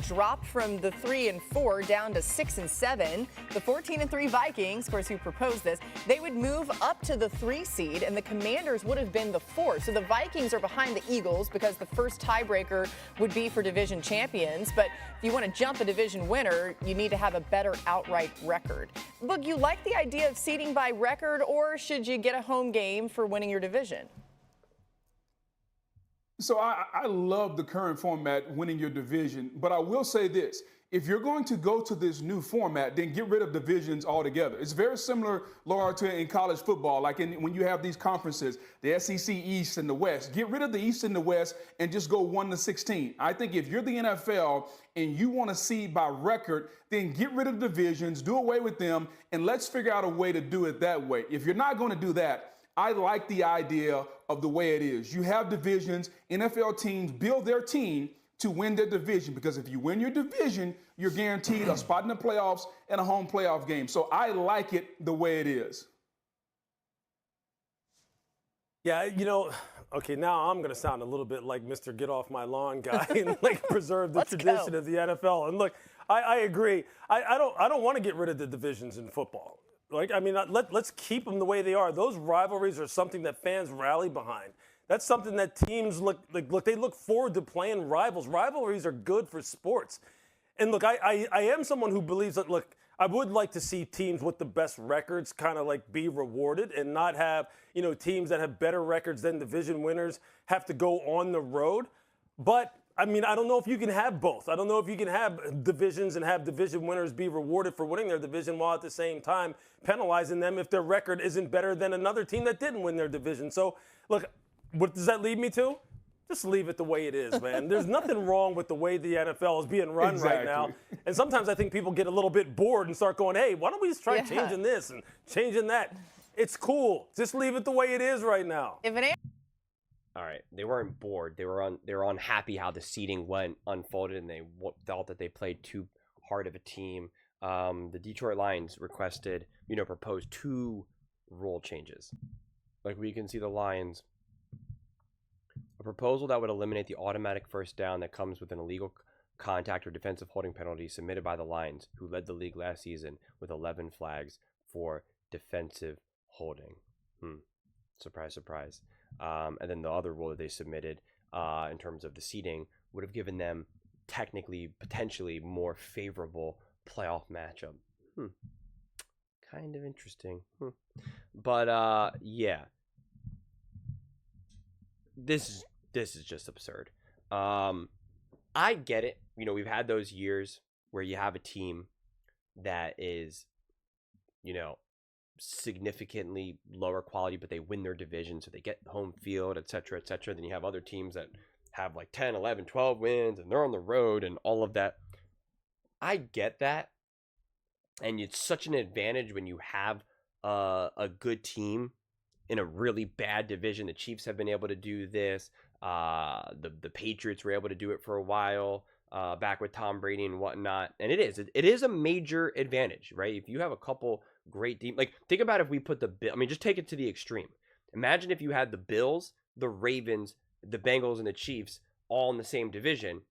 dropped from the 3 and 4 down to 6 and 7. The 14 and 3 Vikings, of course, who proposed this, they would move up to the 3 seed, and the Commanders would have been the 4. So the Vikings are behind the Eagles because the first tiebreaker would be for division champions. But if you want to jump a division winner, you need to have a better outright record. Look, you like the idea of seeding by record, or should you get a home game for winning your division? So I love the current format, winning your division, but I will say this. If you're going to go to this new format, then get rid of divisions altogether. It's very similar, Laura, to in college football, like when you have these conferences, the SEC East and the West. Get rid of the East and the West and just go 1-16. I think if you're the NFL and you want to seed by record, then get rid of divisions, do away with them, and let's figure out a way to do it that way. If you're not going to do that, I like the idea of the way it is. You have divisions. NFL teams build their team to win their division, because if you win your division, you're guaranteed a spot in the playoffs and a home playoff game. So I like it the way it is. Yeah, okay, now I'm going to sound a little bit like Mr. Get Off My Lawn guy and like preserve the tradition of the NFL. And look, I agree. I don't want to get rid of the divisions in football. Let's keep them the way they are. Those rivalries are something that fans rally behind. That's something that teams they look forward to playing rivals. Rivalries are good for sports. And look, I am someone who believes that, look, I would like to see teams with the best records kind of like be rewarded and not have, teams that have better records than division winners have to go on the road. But I don't know if you can have both. I don't know if you can have divisions and have division winners be rewarded for winning their division while at the same time penalizing them if their record isn't better than another team that didn't win their division. So, look, what does that lead me to? Just leave it the way it is, man. There's nothing wrong with the way the NFL is being run right now. And sometimes I think people get a little bit bored and start going, hey, why don't we just try changing this and changing that? It's cool. Just leave it the way it is right now. All right, they weren't bored. They were unhappy how the seeding unfolded, and they felt that they played too hard of a team. The Detroit Lions proposed 2 rule changes. Like we can see the Lions, a proposal that would eliminate the automatic first down that comes with an illegal contact or defensive holding penalty submitted by the Lions, who led the league last season with 11 flags for defensive holding. Surprise, surprise. And then the other rule that they submitted in terms of the seeding would have given them potentially more favorable playoff matchup. Kind of interesting. But yeah, this is just absurd. I get it. We've had those years where you have a team that is, significantly lower quality, but they win their division, so they get home field, et cetera, et cetera. Then you have other teams that have like 10, 11, 12 wins, and they're on the road and all of that. I get that. And it's such an advantage when you have a good team in a really bad division. The Chiefs have been able to do this. The Patriots were able to do it for a while, back with Tom Brady and whatnot. And it is a major advantage, right? If you have a couple great teams, like think about if we put just take it to the extreme. Imagine if you had the Bills, the Ravens, the Bengals, and the Chiefs all in the same division.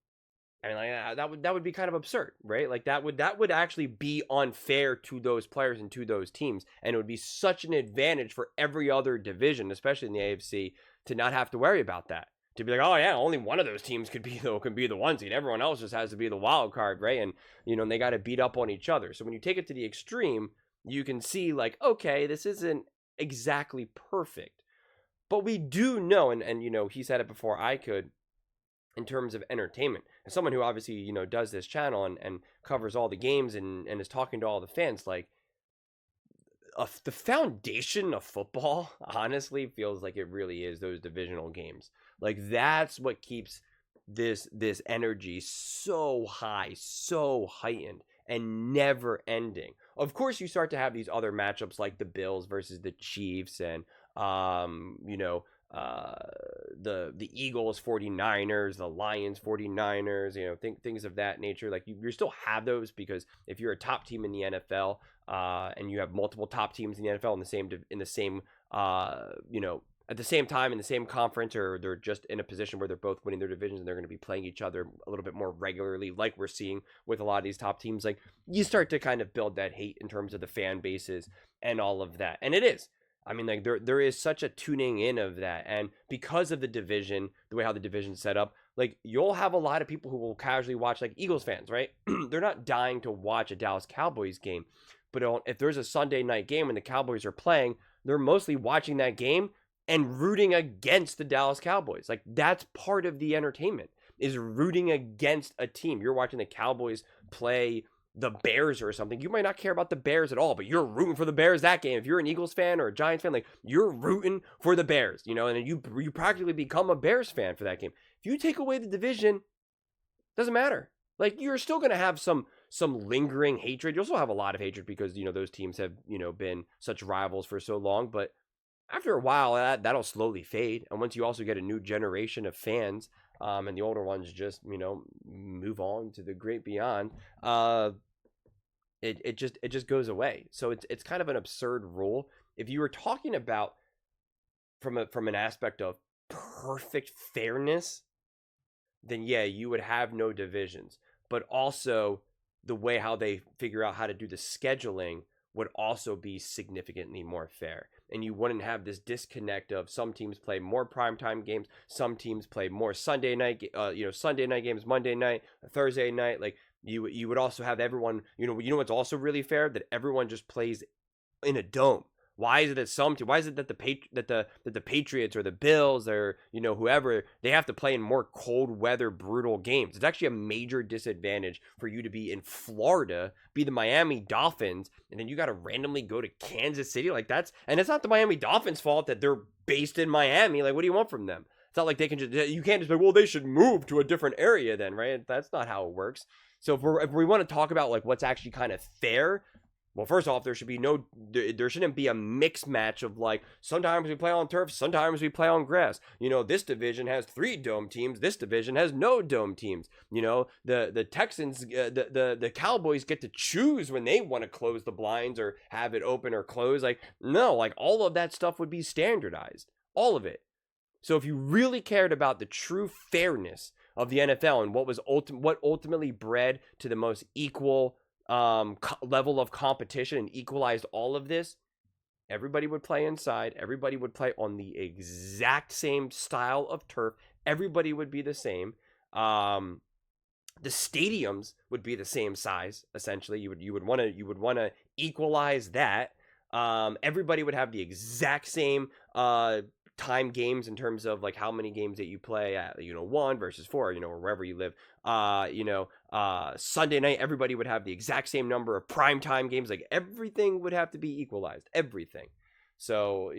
That would be kind of absurd, right? Like that would actually be unfair to those players and to those teams, and it would be such an advantage for every other division, especially in the AFC, to not have to worry about that. To be like, oh yeah, only one of those teams can be the one seed. Everyone else just has to be the wild card, right? And and they got to beat up on each other. So when you take it to the extreme, you can see like, okay, this isn't exactly perfect, but we do know, and he said it before I could, in terms of entertainment, as someone who obviously does this channel and covers all the games and is talking to all the fans, like the foundation of football honestly feels like it really is those divisional games. Like that's what keeps this energy so high, so heightened, and never ending. Of course, you start to have these other matchups like the Bills versus the Chiefs, and the Eagles 49ers, the Lions 49ers, things of that nature. Like you still have those, because if you're a top team in the NFL, and you have multiple top teams in the NFL in the same at the same time in the same conference, or they're just in a position where they're both winning their divisions and they're going to be playing each other a little bit more regularly, like we're seeing with a lot of these top teams, like you start to kind of build that hate in terms of the fan bases and all of that. And it is. I mean, like there is such a tuning in of that. And because of the division, the way how the division's set up, like you'll have a lot of people who will casually watch, like Eagles fans, right? They're not dying to watch a Dallas Cowboys game. But if there's a Sunday night game and the Cowboys are playing, they're mostly watching that game and rooting against the Dallas Cowboys. Like that's part of the entertainment, is rooting against a team. You're watching the Cowboys play the Bears or something. You might not care about the Bears at all, but you're rooting for the Bears that game. If you're an Eagles fan or a Giants fan, like you're rooting for the Bears, you know, and you practically become a Bears fan for that game. If you take away the division, doesn't matter. Like you're still going to have some lingering hatred. You also have a lot of hatred because, you know, those teams have, you know, been such rivals for so long, but after a while that'll slowly fade. And once you also get a new generation of fans, and the older ones just, you know, move on to the great beyond, it just goes away. So it's kind of an absurd rule. If you were talking about from an aspect of perfect fairness, then yeah, you would have no divisions. But also the way how they figure out how to do the scheduling would also be significantly more fair. And you wouldn't have this disconnect of some teams play more primetime games, some teams play more Sunday night games, Monday night, Thursday night. Like you would also have everyone, you know what's also really fair? That everyone just plays in a dome. Why is it that the Patriots or the Bills or, you know, whoever, they have to play in more cold weather, brutal games? It's actually a major disadvantage for you to be in Florida, be the Miami Dolphins, and then you got to randomly go to Kansas City. Like and it's not the Miami Dolphins' fault that they're based in Miami. Like, what do you want from them? It's not like they can you can't just be, well, they should move to a different area then, right? That's not how it works. So if we want to talk about like what's actually kind of fair, well, first off, there shouldn't be a mix match of like, sometimes we play on turf, sometimes we play on grass. You know, this division has 3 dome teams, this division has no dome teams. You know, the Texans, the Cowboys get to choose when they want to close the blinds or have it open or close. Like, no, like all of that stuff would be standardized, all of it. So if you really cared about the true fairness of the NFL and what ultimately bred to the most equal level of competition and equalized all of this, everybody would play inside, everybody would play on the exact same style of turf, everybody would be the same, the stadiums would be the same size. Essentially, you would want to equalize that. Everybody would have the exact same time games in terms of like how many games that you play at, 1 versus 4, or wherever you live. Sunday night, everybody would have the exact same number of primetime games. Like everything would have to be equalized, everything. So,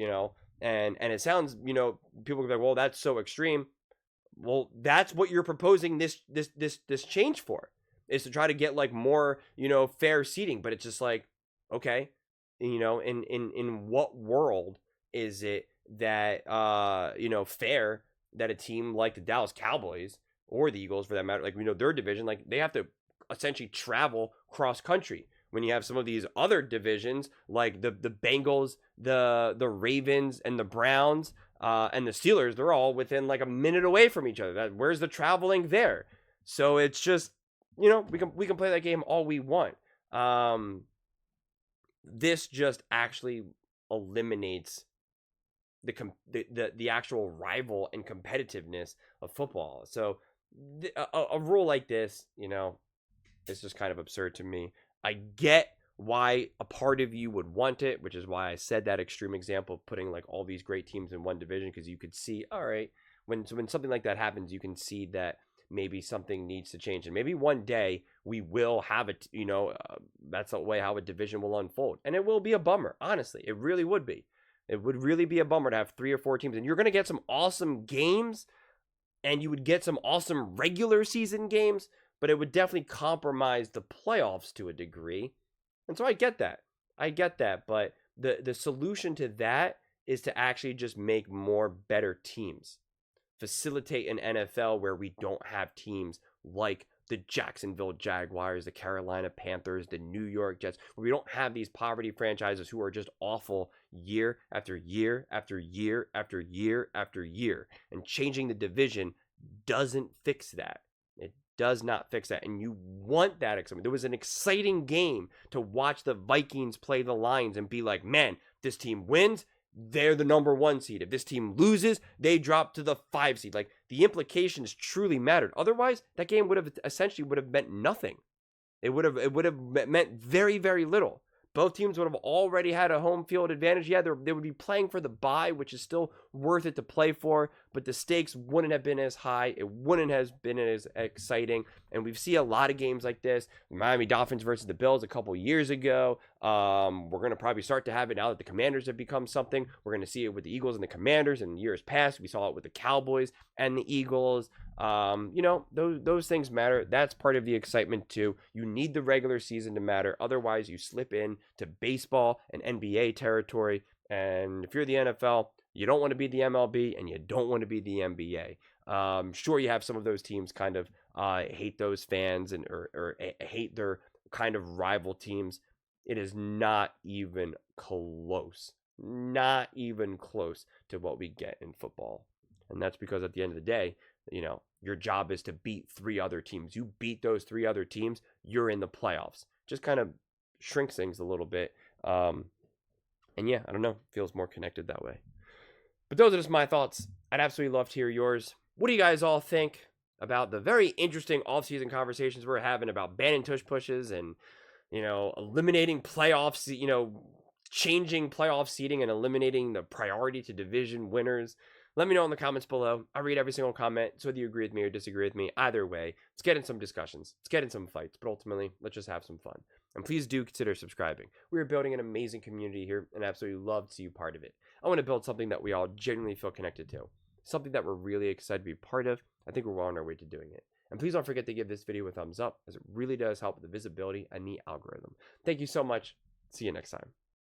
and it sounds, people could be like, well, that's so extreme. Well, that's what you're proposing this change for, is to try to get like more, fair seating. But it's just like, okay, in what world is it that fair that a team like the Dallas Cowboys or the Eagles, for that matter, like their division, like they have to essentially travel cross country, when you have some of these other divisions like the Bengals, the Ravens, and the Browns, and the Steelers, they're all within like a minute away from each other. Where's the traveling there? So it's just, we can play that game all we want. This just actually eliminates the actual rival and competitiveness of football. So a rule like this, it's just kind of absurd to me. I get why a part of you would want it, which is why I said that extreme example of putting like all these great teams in one division, because you could see, all right, when something like that happens, you can see that maybe something needs to change, and maybe one day we will have it. That's the way how a division will unfold, and it will be a bummer. Honestly, it really would be. It would really be a bummer to have 3 or 4 teams, and you're going to get some awesome games, and you would get some awesome regular season games, but it would definitely compromise the playoffs to a degree. And so I get that. But the solution to that is to actually just make more better teams. Facilitate an NFL where we don't have teams like the Jacksonville Jaguars, the Carolina Panthers, the New York Jets, where we don't have these poverty franchises who are just awful year after year after year after year after year. And changing the division doesn't fix that. It does not fix that. And you want that excitement. There was an exciting game to watch the Vikings play the Lions and be like, man, this team wins, they're the number 1 seed. If this team loses, they drop to the 5 seed. Like, the implications truly mattered. Otherwise, that game would have meant nothing. It would have meant very, very little. Both teams would have already had a home field advantage. Yeah, they would be playing for the bye, which is still worth it to play for, but the stakes wouldn't have been as high. It wouldn't have been as exciting. And we've seen a lot of games like this. Miami Dolphins versus the Bills a couple years ago. We're going to probably start to have it now that the Commanders have become something. We're going to see it with the Eagles and the Commanders in years past. We saw it with the Cowboys and the Eagles. Those things matter. That's part of the excitement too. You need the regular season to matter. Otherwise, you slip in to baseball and NBA territory. And if you're the NFL, you don't want to be the MLB and you don't want to be the NBA. Sure, you have some of those teams kind of hate those fans or hate their kind of rival teams. It is not even close. Not even close to what we get in football. And that's because at the end of the day, your job is to beat 3 other teams. You beat those 3 other teams, you're in the playoffs. Just kind of shrinks things a little bit. And yeah, I don't know, feels more connected that way. But those are just my thoughts. I'd absolutely love to hear yours. What do you guys all think about the very interesting offseason conversations we're having about banning tush pushes and, eliminating playoffs, changing playoff seeding and eliminating the priority to division winners? Let me know in the comments below. I read every single comment, so whether you agree with me or disagree with me, either way, let's get in some discussions. Let's get in some fights, but ultimately, let's just have some fun. And please do consider subscribing. We are building an amazing community here, and I absolutely love to see you part of it. I want to build something that we all genuinely feel connected to, something that we're really excited to be part of. I think we're well on our way to doing it. And please don't forget to give this video a thumbs up, as it really does help with the visibility and the algorithm. Thank you so much. See you next time.